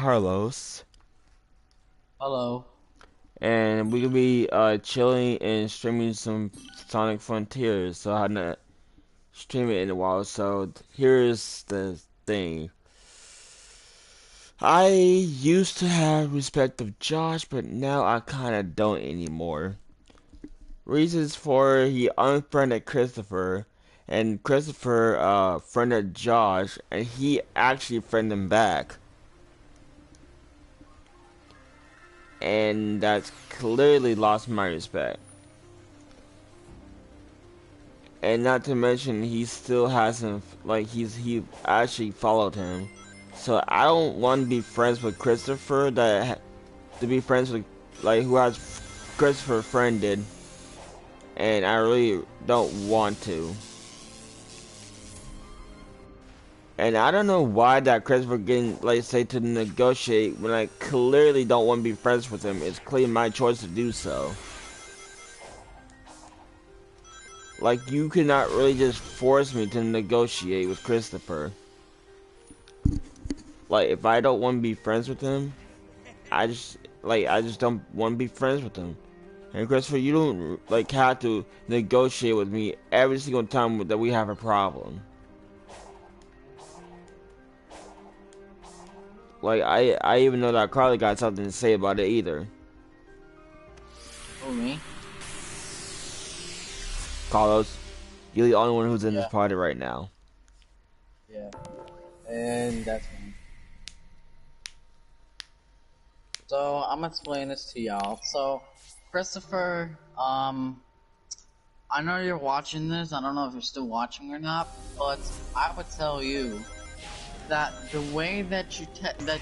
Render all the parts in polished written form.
Carlos, Hello. and we could be chilling and streaming some Sonic Frontiers. So I hadn't streamed it in a while. So here's the thing. I used to have respect of Josh, but now I kind of don't anymore. Reasons for he unfriended Christopher, and Christopher friended Josh, and he actually friended him back. And that's clearly lost my respect. And not to mention, he still hasn't, like, he actually followed him. So I don't want to be friends with Christopher, to be friends with, like, who has Christopher friended. And I really don't want to. And I don't know why that Christopher getting, like, say to negotiate when I clearly don't want to be friends with him. It's clearly my choice to do so. Like, you cannot really just force me to negotiate with Christopher. Like, if I don't want to be friends with him, I just don't want to be friends with him. And Christopher, you don't, like, have to negotiate with me every single time that we have a problem. Like, I even know that Carly got something to say about it either. Who, me? Carlos, you're the only one who's in this Yeah. party right now. Yeah. And that's me. So, I'm gonna explain this to y'all. So, Christopher, I know you're watching this. I don't know if you're still watching or not, but I would tell you that the way that you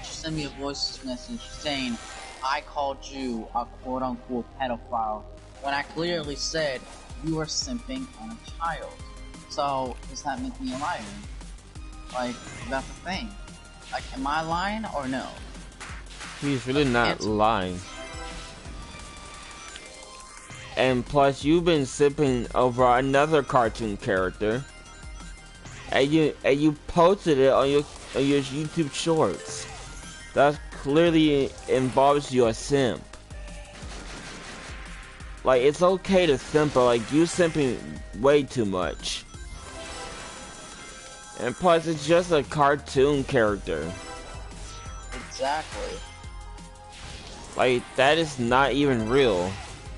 send me a voice message saying I called you a quote-unquote pedophile when I clearly said you were simping on a child. So, does that make me a liar? Like, that's the thing. Like, am I lying or no? He's really not Answer. lying. And plus, you've been sipping over another cartoon character, and you posted it on your YouTube Shorts. That clearly involves you a simp. Like, it's okay to simp, but like you simping way too much. And plus, it's just a cartoon character. Exactly. Like, that is not even real.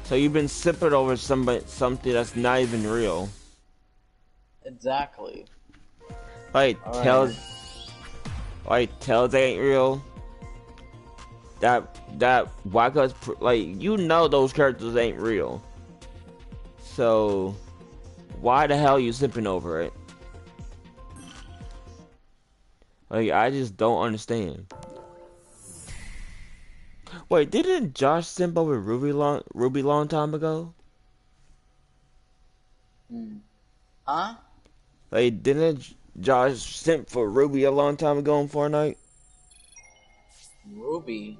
So you've been sipping over something that's not even real. Exactly. Like Alright. Tails ain't real. That Wacko's like, you know those characters ain't real. So why the hell are you sipping over it? Like, I just don't understand. Wait, didn't Josh simp over Ruby long time ago? Huh? Like, didn't Josh simp for Ruby a long time ago in Fortnite? Ruby?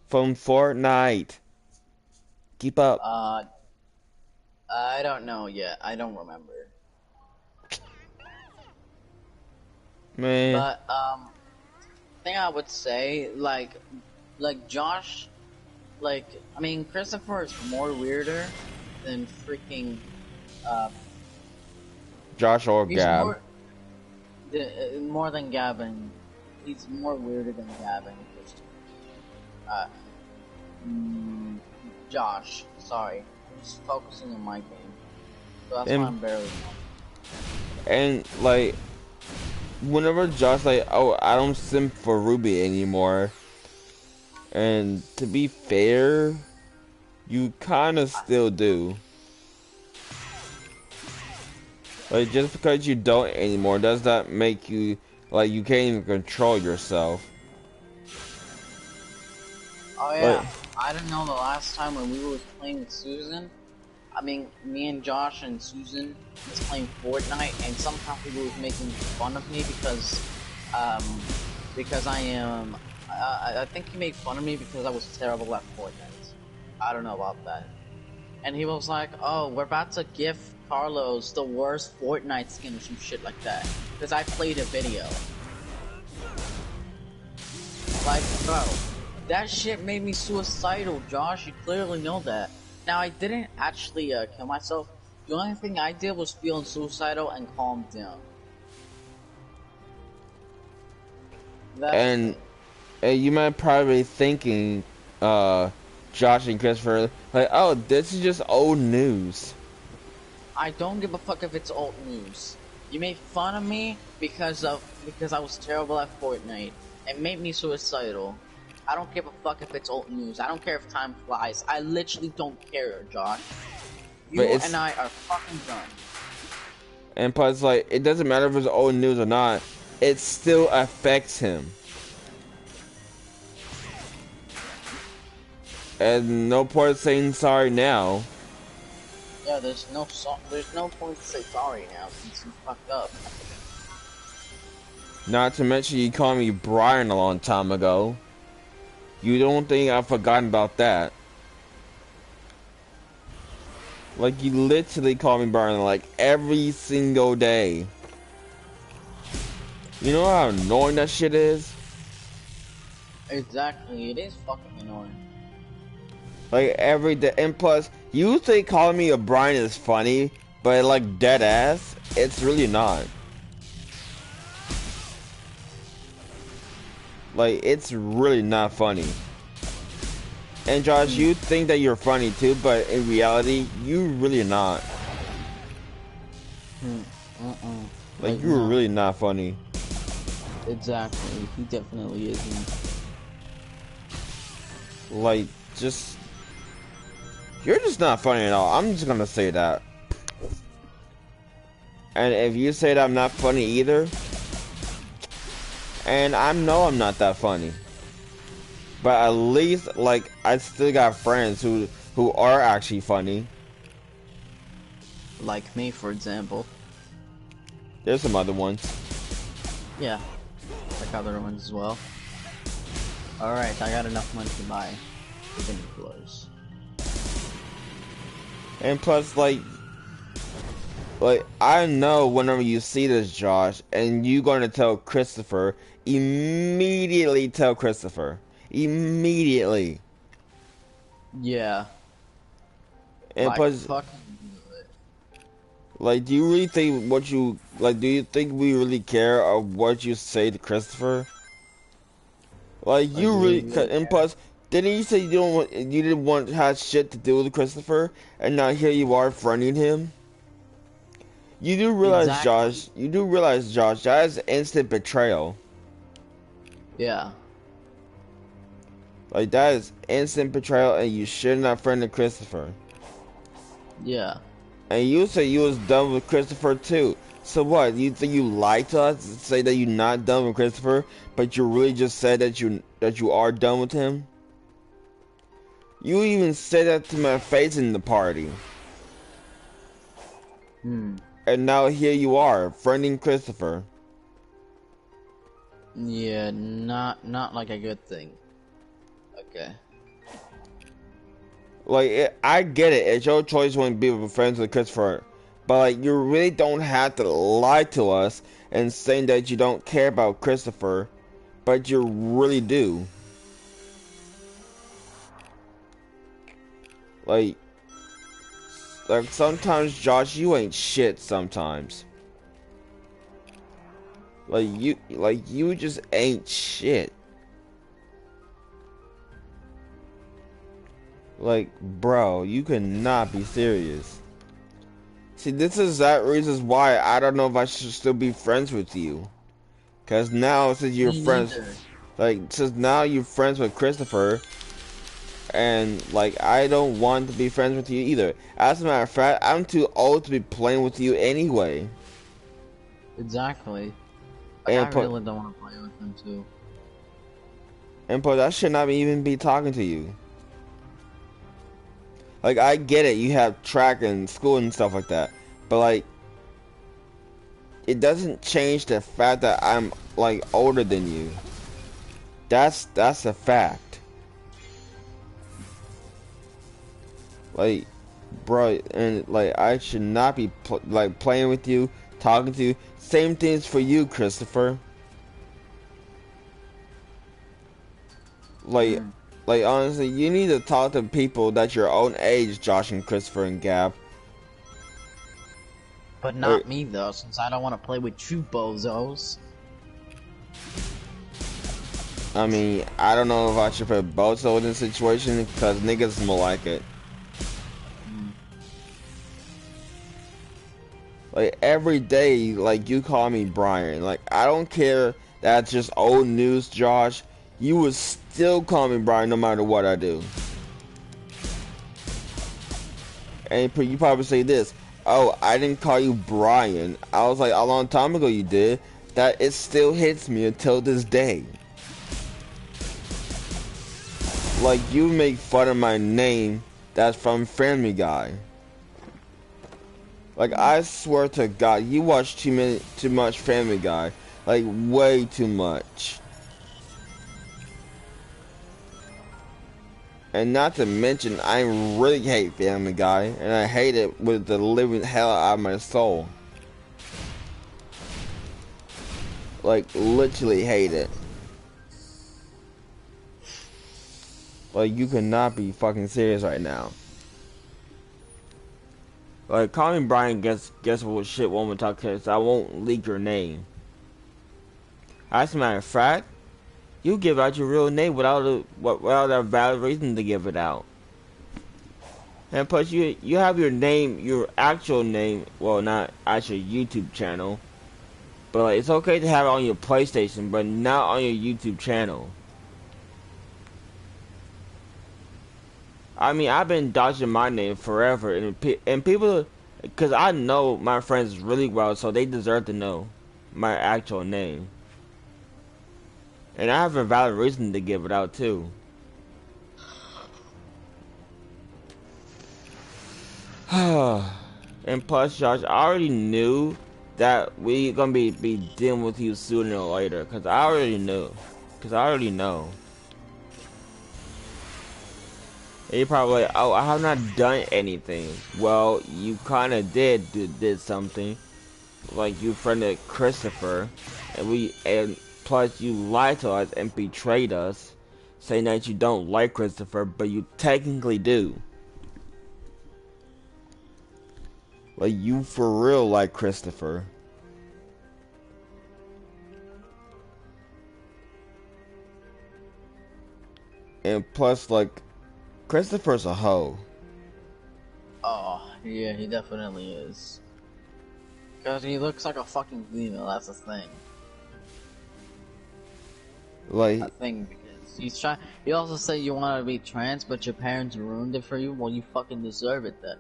From Fortnite. Keep up. I don't know yet. I don't remember. Man. But, thing I would say, like Josh, like, I mean, Christopher is more weirder than freaking, Josh or he's Gab. more than Gavin. He's more weirder than Gavin. Josh, sorry. I'm just focusing on my game. So that's why I'm barely. And, like, whenever Josh, like, oh, I don't simp for Ruby anymore. And to be fair, you kind of still do. Like, just because you don't anymore does not make you, like, you can't even control yourself. Oh yeah, Like, I don't know the last time when we were playing with Susan. I mean, me and Josh and Susan was playing Fortnite, and somehow people was making fun of me because I am. I think he made fun of me because I was terrible at Fortnite. I don't know about that. And he was like, "Oh, we're about to give Carlos the worst Fortnite skin or some shit like that," because I played a video. Like, bro, that shit made me suicidal, Josh. You clearly know that. Now, I didn't actually kill myself. The only thing I did was feeling suicidal and calm down. That's the And thing. you might probably be thinking, Josh and Christopher, like, oh, this is just old news. I don't give a fuck if it's old news. You made fun of me because I was terrible at Fortnite. It made me suicidal. I don't give a fuck if it's old news. I don't care if time flies. I literally don't care, Josh. But You it's, and I are fucking done. and plus, like, it doesn't matter if it's old news or not, it still affects him. And no point saying sorry now. Yeah, there's no point to say sorry now since you fucked up. Not to mention you called me Brian a long time ago. You don't think I've forgotten about that? Like, you literally call me Brian like every single day. You know how annoying that shit is? Exactly, it is fucking annoying. Like every day, and plus, you think calling me a Brian is funny, but like dead ass, it's really not. Like, it's really not funny. And Josh, you think that you're funny too, but in reality, you really not. Like, you're no. really not funny. Exactly, he definitely isn't. Like, just... You're just not funny at all. I'm just gonna say that. And if you say that I'm not funny either, and I know I'm not that funny, but at least, like, I still got friends who are actually funny. Like me, for example. There's some other ones. Yeah, like other ones as well. Alright, I got enough money to buy binoculars. And plus, like, I know whenever you see this, Josh, and you gonna tell Christopher, immediately tell Christopher. Immediately. Yeah. And Like, plus, fucking do it. like, do you really think what you, like, do you think we really care of what you say to Christopher? Like, Like, you do we really, really and care? plus, didn't you say you didn't want to have shit to do with Christopher, and now here you are fronting him? You do realize, Exactly. Josh, that is instant betrayal. Yeah. Like, that is instant betrayal, and you should not friend Christopher. Yeah. And you say you was done with Christopher too. So what? You think you lied to us and say that you're not done with Christopher, but you really just said that you are done with him? You even said that to my face in the party. And now here you are, friending Christopher. Yeah, not like a good thing. Okay. Like, I get it. It's your choice when to be friends with Christopher. But, like, you really don't have to lie to us and saying that you don't care about Christopher. But you really do. Like, sometimes, Josh, you ain't shit sometimes. Like, you just ain't shit. Like, bro, you cannot be serious. See, this is that reason why I don't know if I should still be friends with you. Cause now, since you're Me friends, neither. like, since now you're friends with Christopher, and, like, I don't want to be friends with you either. As a matter of fact, I'm too old to be playing with you anyway. Exactly. Like, And I put, really don't want to play with them too. and plus, I should not even be talking to you. Like, I get it, you have track and school and stuff like that. But, like, it doesn't change the fact that I'm, like, older than you. That's a fact. Like, bro, and, like, I should not be, playing with you, talking to you. Same things for you, Christopher. Like, Mm. like honestly, you need to talk to people that's your own age, Josh and Christopher and Gab. But Like, not me though, since I don't want to play with you bozos. I mean, I don't know if I should put Bozo in this situation because niggas more like it. Mm. Like every day, like you call me Brian. Like I don't care. That's just old news, Josh. You would still call me Brian no matter what I do. And you probably say this, oh, I didn't call you Brian. I was like, a long time ago you did. That it still hits me until this day. Like, you make fun of my name that's from Family Guy. Like, I swear to God, you watch too much Family Guy. Like, way too much. And not to mention, I really hate Family Guy, and I hate it with the living hell out of my soul. Like, literally hate it. Like, you cannot be fucking serious right now. Like, call me Brian, guess what shit woman talk, cause I won't leak your name. As a matter of fact, you give out your real name without a valid reason to give it out. And plus, you have your name, your actual name, well, not actual YouTube channel, but like, it's okay to have it on your PlayStation, but not on your YouTube channel. I mean, I've been dodging my name forever, and people, because I know my friends really well, so they deserve to know my actual name. And I have a valid reason to give it out, too. And plus, Josh, I already knew that we gonna be dealing with you sooner or later, because I already knew. Because I already know. And you're probably like, oh, I have not done anything. Well, you kind of did something. Like, you friended Christopher, and plus you lied to us and betrayed us, saying that you don't like Christopher, but you technically do. Like, you for real like Christopher. And plus, like, Christopher's a hoe. Oh, yeah, he definitely is. Because he looks like a fucking female, that's the thing. Like, That thing, because he's trying. You also say you want to be trans, but your parents ruined it for you? Well, you fucking deserve it then.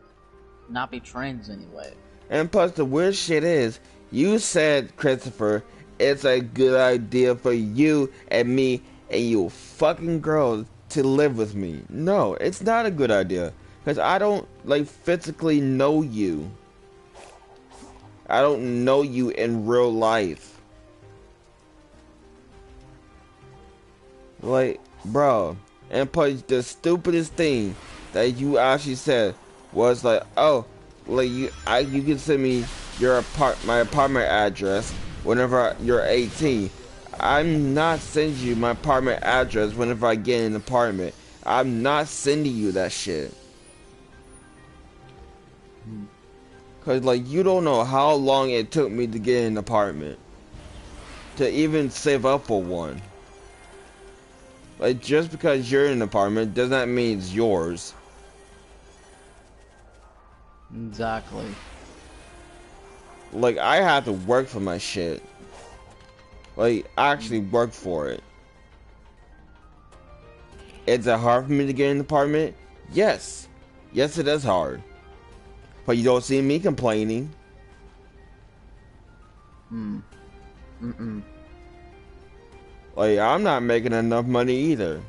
Not be trans anyway. and plus the weird shit is, you said, Christopher, it's a good idea for you and me and you fucking girl to live with me. No, it's not a good idea. Because I don't, like, physically know you. I don't know you in real life. Like, bro. And plus, the stupidest thing that you actually said was like, oh, like you can send me my apartment address whenever you're 18. I'm not sending you my apartment address whenever I get an apartment. I'm not sending you that shit. Cause like you don't know how long it took me to get an apartment. To even save up for one. Like just because you're in an apartment does not mean it's yours. Exactly. Like I have to work for my shit. Like actually work for it. Is it hard for me to get an apartment? Yes. Yes, it is hard. But you don't see me complaining. Like I'm not making enough money either.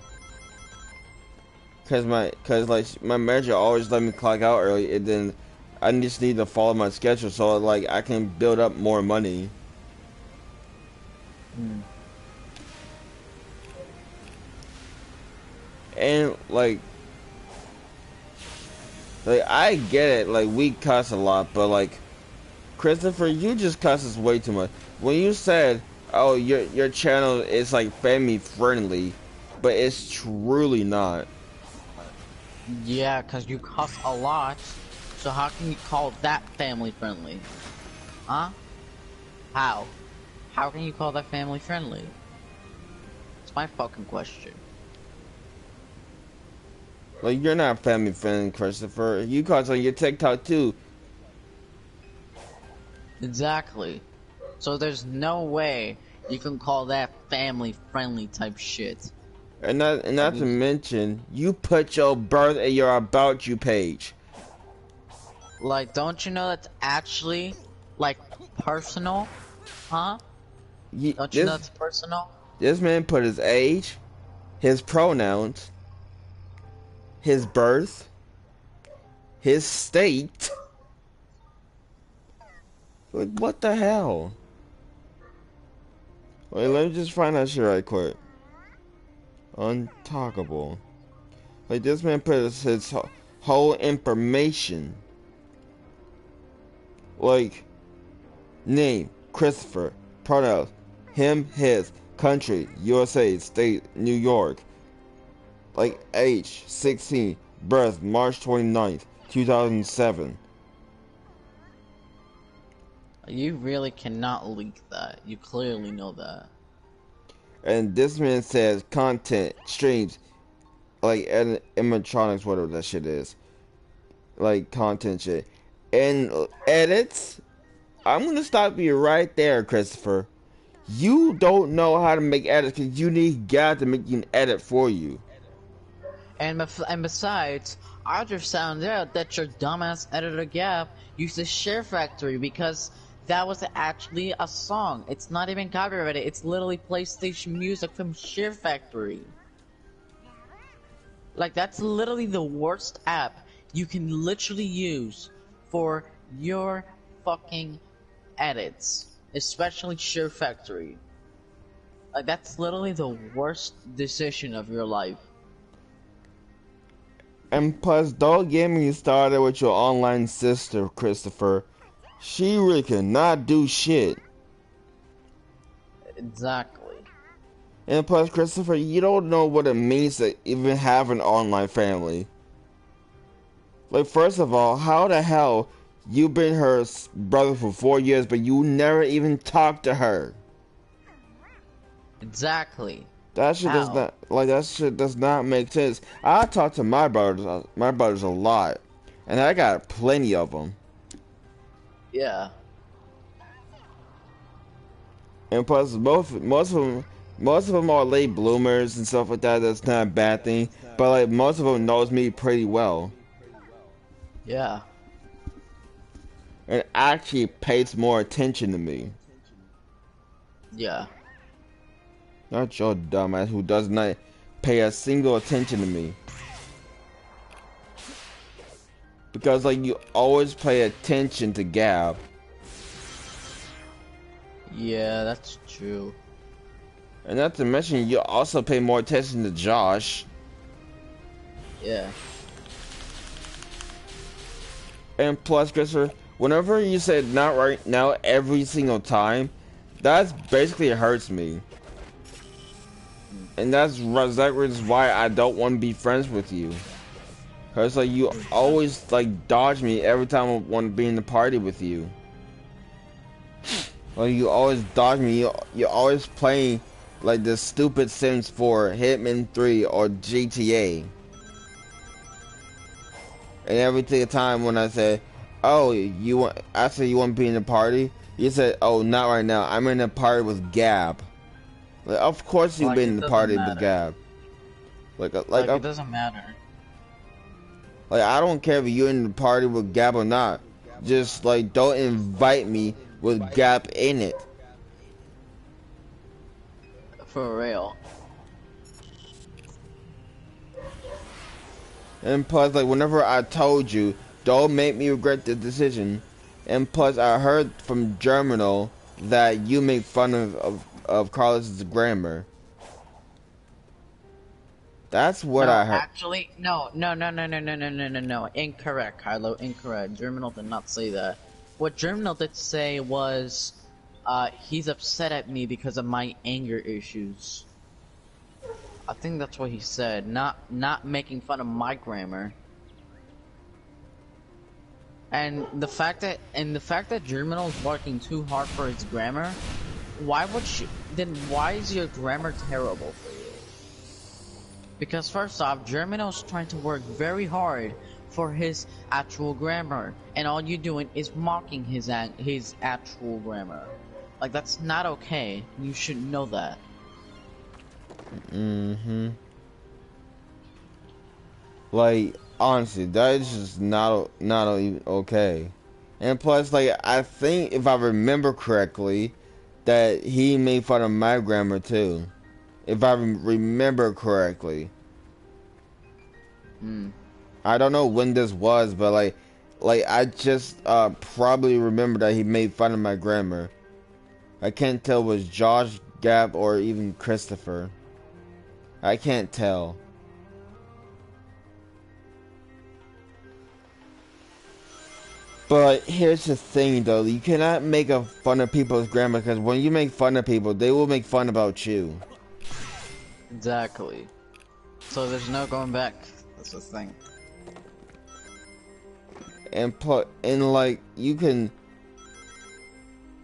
Cause my manager always let me clock out early, and then I just need to follow my schedule so like I can build up more money. And like I get it, like we cuss a lot, but like Christopher, you just cusses way too much. When you said, "Oh, your channel is like family friendly," but it's truly not. Yeah, cause you cuss a lot. So how can you call that family friendly? Huh? How? How can you call that family friendly? It's my fucking question. Like, you're not family friendly, Christopher. You cuss on your TikTok too. Exactly. So there's no way you can call that family friendly type shit. And not to mention, you put your birth and your about you page. Like, don't you know that's actually, like, personal? Huh? You, Don't you know this that's personal? this man put his age, his pronouns, his birth, his state. Like, what the hell? Wait, let me just find that shit right quick. Untalkable. Like, this man put his whole information. Like, name, Christopher, pronouns, him, his, country, USA, state, New York. Like, age, 16, birth, March 29th, 2007. You really cannot leak that. You clearly know that. And this man says content, streams, like, animatronics, whatever that shit is. Like, content shit. And edits? I'm gonna stop you right there, Christopher. You don't know how to make edits because you need God to make you an edit for you. And besides, I just found out that your dumbass editor Gab used the Share Factory because that was actually a song. It's not even copyrighted. It's literally PlayStation music from Share Factory. Like, that's literally the worst app you can literally use for your fucking edits, especially Share Factory. Like, that's literally the worst decision of your life. And plus, don't get me started with your online sister, Christopher. She really cannot do shit. Exactly. And plus, Christopher, you don't know what it means to even have an online family. Like, first of all, how the hell you been her brother for 4 years, but you never even talked to her? Exactly. That shit does How? not that shit does not make sense. I talk to my brothers a lot, and I got plenty of them. Yeah. And plus, most of them are late bloomers and stuff like that. That's not a bad thing. But like, most of them knows me pretty well, Yeah. and actually pays more attention to me. Yeah. Not your dumbass who does not pay a single attention to me. Because like, you always pay attention to Gab. Yeah, that's true. And not to mention, you also pay more attention to Josh. Yeah. And plus, Christopher, whenever you said not right now every single time, that's basically hurts me. And that's exactly why I don't want to be friends with you. Cause like, you always like dodge me every time I want to be in the party with you. Like, you always dodge me. You're always playing like the stupid Sims 4, Hitman 3, or GTA. And every single time when I say, "Oh, I say you want to be in the party," you said, "Oh, not right now. I'm in a party with Gab." Like, of course you've Like, been it in the doesn't party with matter. Gab. Like It doesn't matter. like, I don't care if you're in the party with Gab or not. Just like, don't invite me with Gab in it. For real. And plus, like, whenever I told you, don't make me regret the decision. And plus, I heard from Germinal that you make fun of Carlos's grammar. That's what No, I heard. actually, no. Incorrect, Kylo. Incorrect. Germinal did not say that. What Germinal did say was, he's upset at me because of my anger issues. I think that's what he said. Not making fun of my grammar. And the fact that Germinal is working too hard for his grammar, why would she? Then why is your grammar terrible for you? Because first off, Germinal's trying to work very hard for his actual grammar, and all you're doing is mocking his actual grammar. Like, that's not okay. You should know that. Mm-hmm. Like, honestly, that is just not even okay. And plus, like, I think if I remember correctly, that he made fun of my grammar too. If I remember correctly. I don't know when this was, but like I just probably remember that he made fun of my grammar. I can't tell if it was Josh, Gab, or even Christopher. I can't tell. But here's the thing, though. You cannot make fun of people's grammar, because when you make fun of people, they will make fun about you. Exactly. So there's no going back. That's the thing. And like, you can...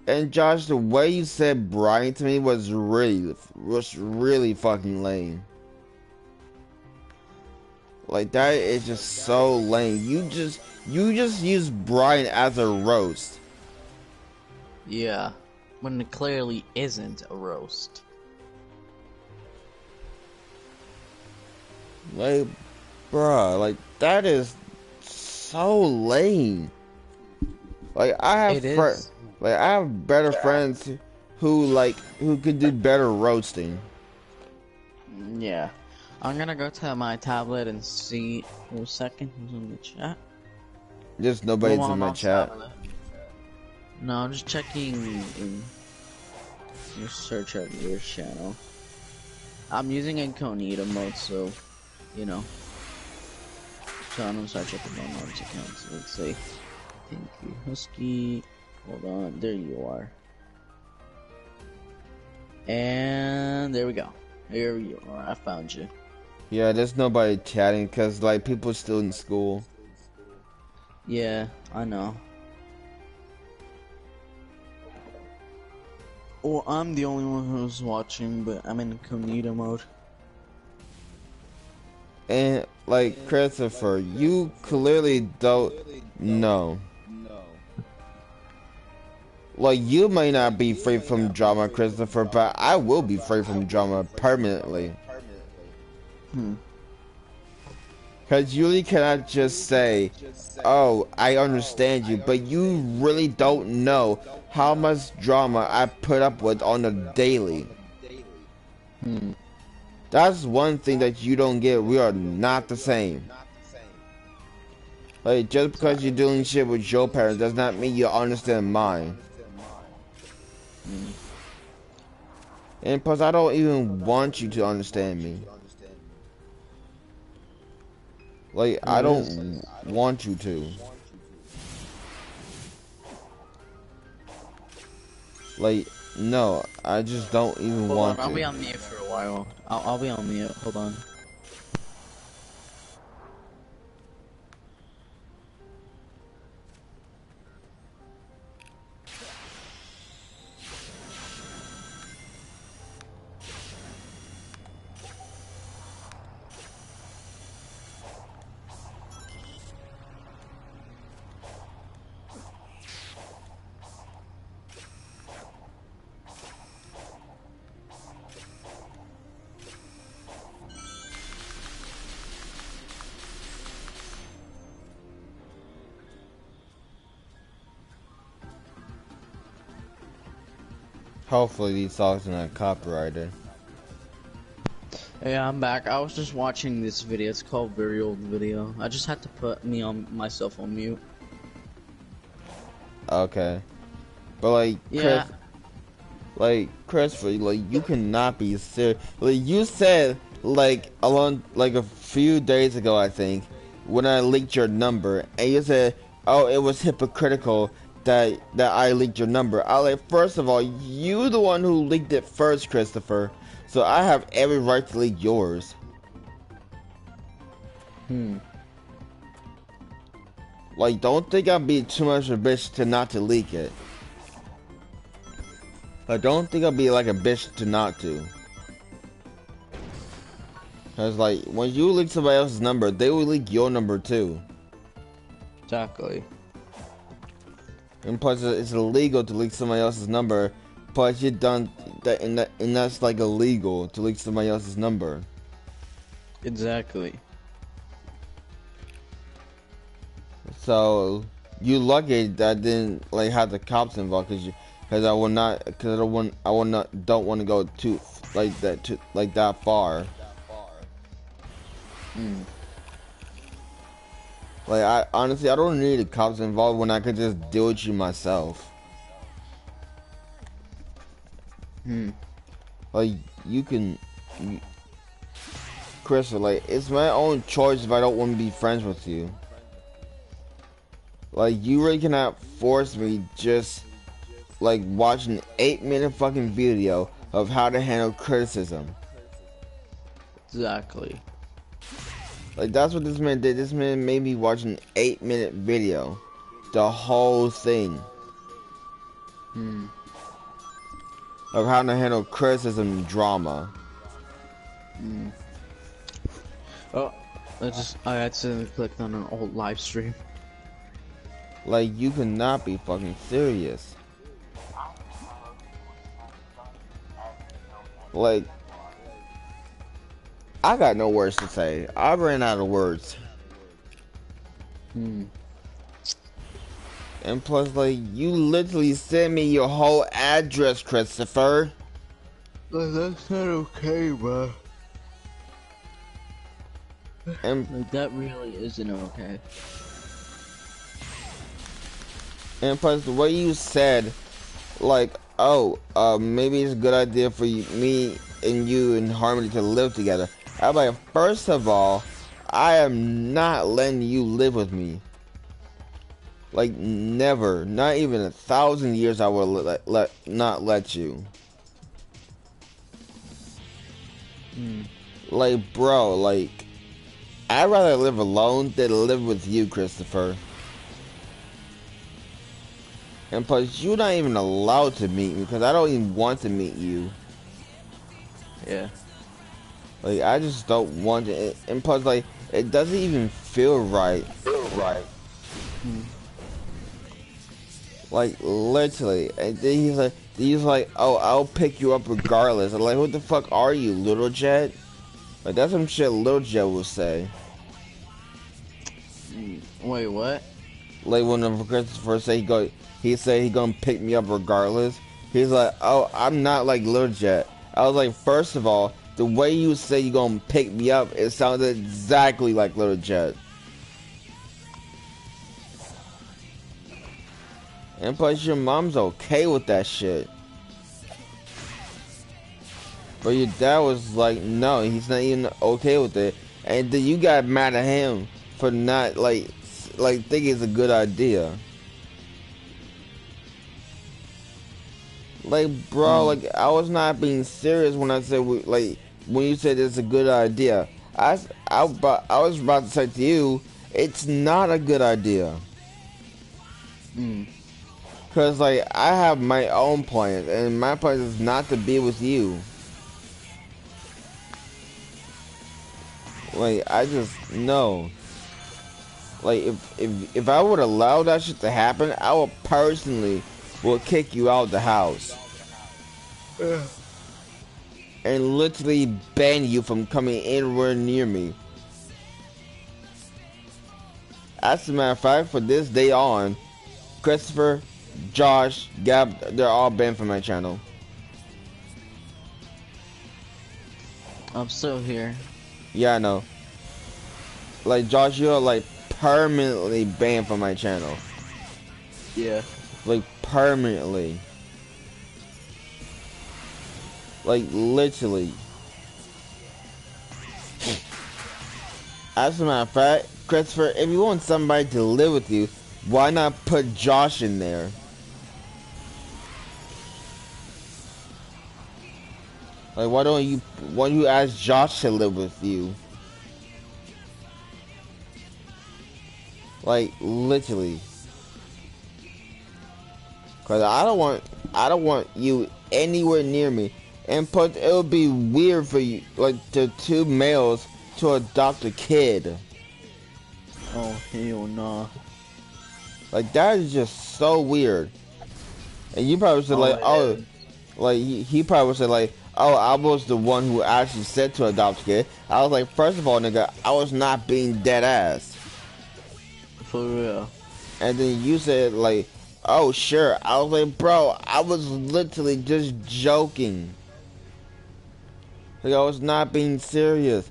And Josh, the way you said Brian to me was really fucking lame. Like, that is just so lame. You just use Brian as a roast. Yeah, when it clearly isn't a roast. Like, bruh, like, that is so lame. Like, I have better friends who could do better roasting. Yeah. I'm gonna go to my tablet and see for a second who's in the chat. Just nobody's in my chat. No, I'm just checking in your search of your channel. I'm using incognito mode, so you know. So I'm gonna start checking my mom's account. So let's see. Thank you, Husky. Hold on, there you are. And there we go. Here you are. I found you. Yeah, there's nobody chatting because like people are still in school. Yeah, I know. Well, I'm the only one who's watching, but I'm in incognito mode. And like Christopher, you clearly don't know. Like, you may not be free from drama, Christopher, but I will be free from drama permanently. Because you cannot just say, oh, I understand you, but you really don't know how much drama I put up with on a daily. That's one thing that you don't get. We are not the same. Like, just because you're doing shit with your parents does not mean you understand mine. And plus, I don't even want you to understand me. Like, I don't want you to. Like, no, I just don't even want to. I'll be on mute for a while. I'll be on mute. Hold on. Hopefully these songs are not copyrighted. Yeah, I'm back. I was just watching this video. It's called Very Old Video. I just had to put myself on mute. Okay. But like, Yeah. Christopher, like, you cannot be serious. Like, you said, like, a few days ago, I think, when I leaked your number, and you said, oh, it was hypocritical that I leaked your number. I like, first of all, you the one who leaked it first, Christopher. So I have every right to leak yours. Like, don't think I'd be too much of a bitch to not to leak it. Like, don't think I'd be like a bitch to not to. Cause like, when you leak somebody else's number, they will leak your number too. Exactly. And plus, it's illegal to leak somebody else's number. Plus, you done that, and that's like illegal to leak somebody else's number. Exactly. So you lucky that I didn't like have the cops involved, cause I will not, cause I will not, don't want to go too like that far. Like, I honestly, I don't need the cops involved when I could just deal with you myself. Like, you can, Chris, like, it's my own choice if I don't want to be friends with you. Like, you really cannot force me just, like, watch an 8-minute fucking video of how to handle criticism. Exactly. Like, that's what this man did. This man made me watch an 8-minute video. The whole thing. Of how to handle criticism and drama. Oh, I accidentally clicked on an old live stream. Like, you cannot be fucking serious. Like, I got no words to say. I ran out of words. And plus, like, you literally sent me your whole address, Christopher. That's not okay, bro. And Like, that really isn't okay. plus, the way you said, like, oh, maybe it's a good idea for me and you and Harmony to live together. I'm like, first of all, I am not letting you live with me. Like, never, not even 1,000 years I will not let you. Like, bro, like, I'd rather live alone than live with you, Christopher. And plus, you're not even allowed to meet me because I don't even want to meet you. Yeah. Like, I just don't want to. And plus, like, it doesn't even feel right. Like, literally. And then he's like, oh, I'll pick you up regardless. I'm like, what the fuck are you, Little Jet? Like, that's some shit Little Jet will say. Wait, what? Like, when Christopher said he said he gonna pick me up regardless. He's like, oh, I'm not like Little Jet. I was like, first of all, the way you say you gonna pick me up, it sounded exactly like Little Jet. And plus, your mom's okay with that shit. But your dad was like, no, he's not even okay with it. And then you got mad at him for not, like thinking it's a good idea. Like, bro, like, I was not being serious when I said, when you said it's a good idea. I was about to say to you, it's not a good idea. Because, like, I have my own plans, and my plan is not to be with you. Like, I just know. Like, if I would allow that shit to happen, I would personally kick you out the house. And literally ban you from coming anywhere near me. As a matter of fact, for this day on, Christopher, Josh, Gab, they're all banned from my channel. I'm still here. Yeah, I know. Like, Josh, you're like permanently banned from my channel. Yeah. Like, permanently. Like, literally. As a matter of fact, Christopher, if you want somebody to live with you, why not put Josh in there? Like, why don't you ask Josh to live with you? Like, literally. Cause I don't want you anywhere near me. And plus, it would be weird for you, like, the two males to adopt a kid. Oh, hell nah. Like, that is just so weird. And you probably said, like, like, he probably said, like, oh, I was the one who actually said to adopt a kid. I was like, first of all, nigga, I was not being dead ass. For real. And then you said, like, oh, sure. I was like, bro, I was literally just joking. Like, I was not being serious.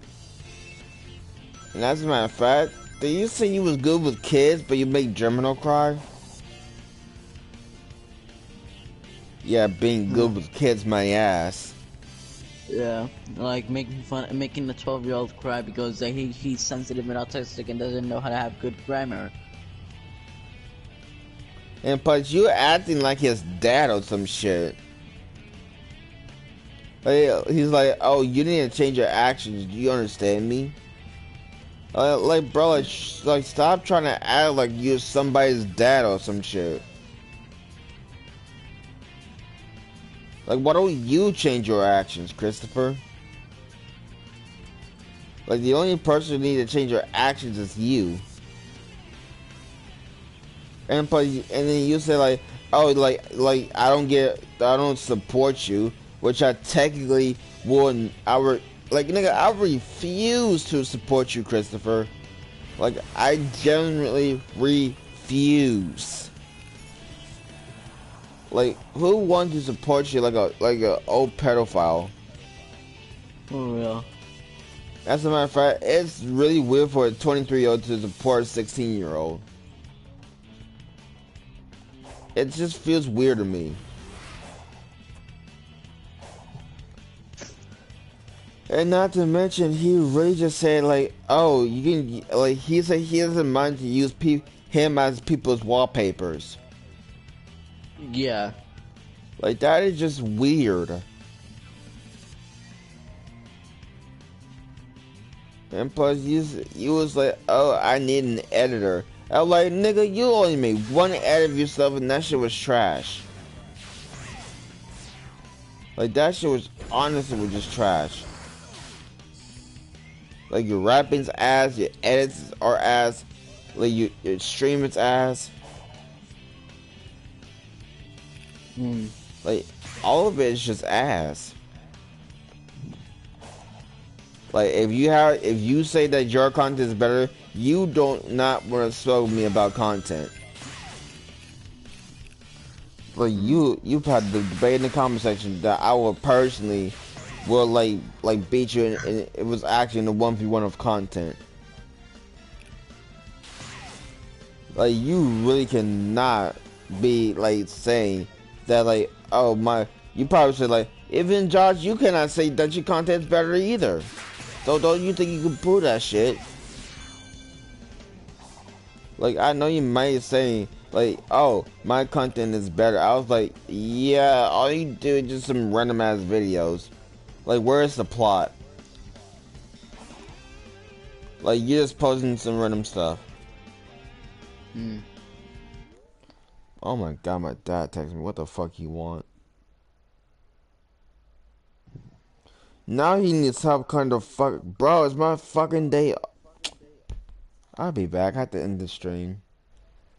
And as a matter of fact, did you say you was good with kids, but you make Gemino cry? Yeah, being good with kids, my ass. Yeah, like making the 12-year-old cry because he's sensitive and autistic and doesn't know how to have good grammar. And plus, you acting like his dad or some shit. Like, he's like, oh, you need to change your actions. Do you understand me? Like, bro, like, stop trying to act like you're somebody's dad or some shit. Like, why don't you change your actions, Christopher? Like, the only person who needs to change your actions is you. And then you say, like, oh, like I don't support you, which I technically wouldn't. Like, nigga, I refuse to support you, Christopher. Like, I genuinely refuse. Like, who wants to support you like a old pedophile? For real. As a matter of fact, it's really weird for a 23-year-old to support a 16-year-old. It just feels weird to me. And not to mention, he really just said, like, oh, you can, like, he said he doesn't mind to use him as people's wallpapers. Yeah. Like, that is just weird. And plus, you was like, oh, I need an editor. I was like, nigga, you only made one edit of yourself and that shit was trash. Like, that shit was, honestly, was just trash. Like, your rapping's ass, your edits are ass, like, your streaming's ass. Like, all of it is just ass. Like, if you say that your content is better, you don't not want to spoke with me about content. Like, you've had the debate in the comment section that I will personally will like beat you, and it was actually in the 1v1 of content. Like, you really cannot be like saying that, like, oh my, you probably said, like, even Josh, you cannot say that your content's better either. So don't you think you can prove that shit? Like, I know you might say, like, oh, my content is better. I was like, yeah, all you do is just some random ass videos. Like, where's the plot? Like, you're just posting some random stuff. Oh my god, my dad texted me. What the fuck you want? Now he needs to stop kind of fuck. Bro, it's my fucking day. I'll be back. I have to end the stream.